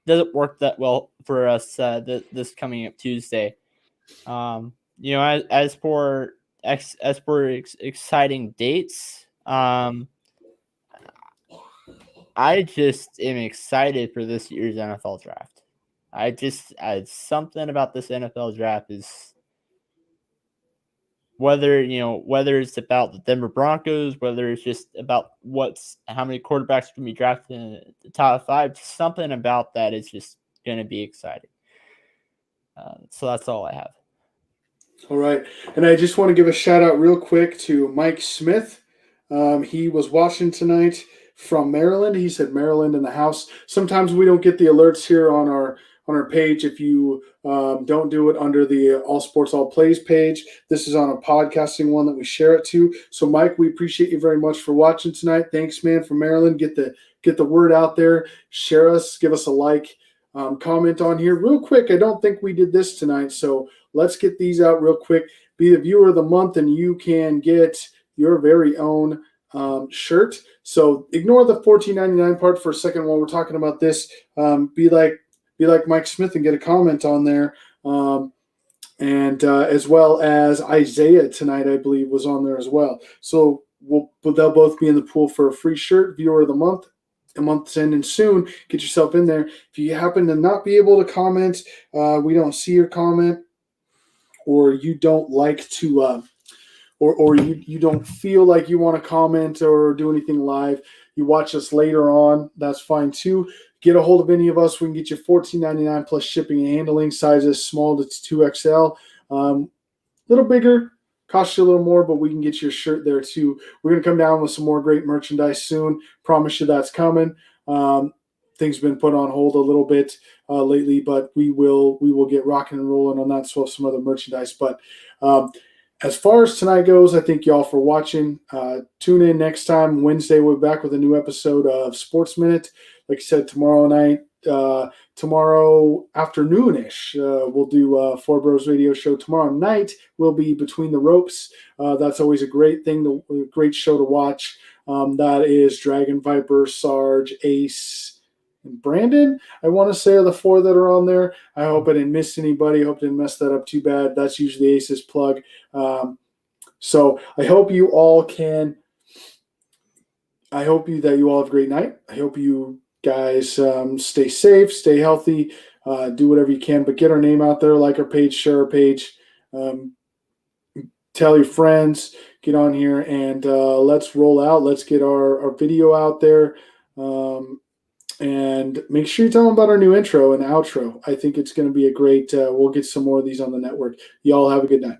Doesn't work that well for us this coming up Tuesday. As for exciting dates, I just am excited for this year's NFL draft. Something about this NFL draft is whether it's about the Denver Broncos, whether it's just about how many quarterbacks are going to be drafted in the top 5, just something about that is just going to be exciting. So that's all I have. All right. And I just want to give a shout out real quick to Mike Smith. He was watching tonight from Maryland. He said Maryland in the house. Sometimes we don't get the alerts here on our page if you don't do it under the All Sports All Plays page. This is on a podcasting one that we share it to. So Mike, we appreciate you very much for watching tonight. Thanks, man, from Maryland. Get the word out there. Share us. Give us a like. Comment on here real quick. I don't think we did this tonight, so let's get these out real quick. Be the viewer of the month, and you can get your very own shirt. So ignore the $14.99 part for a second while we're talking about this. Be like Mike Smith and get a comment on there. And as well as Isaiah tonight, I believe, was on there as well. So they'll both be in the pool for a free shirt, viewer of the month. A month's ending soon. Get yourself in there. If you happen to not be able to comment, we don't see your comment, or you don't like to, or you don't feel like you want to comment or do anything live, you watch us later on, that's fine too. Get a hold of any of us. We can get you $14.99 plus shipping and handling. Sizes small to 2XL. Little bigger, costs you a little more, but we can get you a shirt there too. We're going to come down with some more great merchandise soon. Promise you that's coming. Things have been put on hold a little bit lately, but we will get rocking and rolling on that, so some other merchandise. But as far as tonight goes, I thank you all for watching. Tune in next time. Wednesday, we'll be back with a new episode of Sportsminute. Like I said, tomorrow afternoonish, we'll do Four Bros Radio Show. Tomorrow night will be Between the Ropes. That's always a great thing, a great show to watch. That is Dragon Viper, Sarge, Ace, and Brandon. I want to say are the 4 that are on there. I hope I didn't miss anybody. Hope I didn't mess that up too bad. That's usually Ace's plug. So I hope you all can. I hope that you all have a great night. I hope you guys stay safe, stay healthy, do whatever you can, but get our name out there, like our page, share our page, tell your friends, get on here, and let's roll out. Let's get our video out there, and make sure you tell them about our new intro and outro. I think it's going to be a great, we'll get some more of these on the network. Y'all have a good night.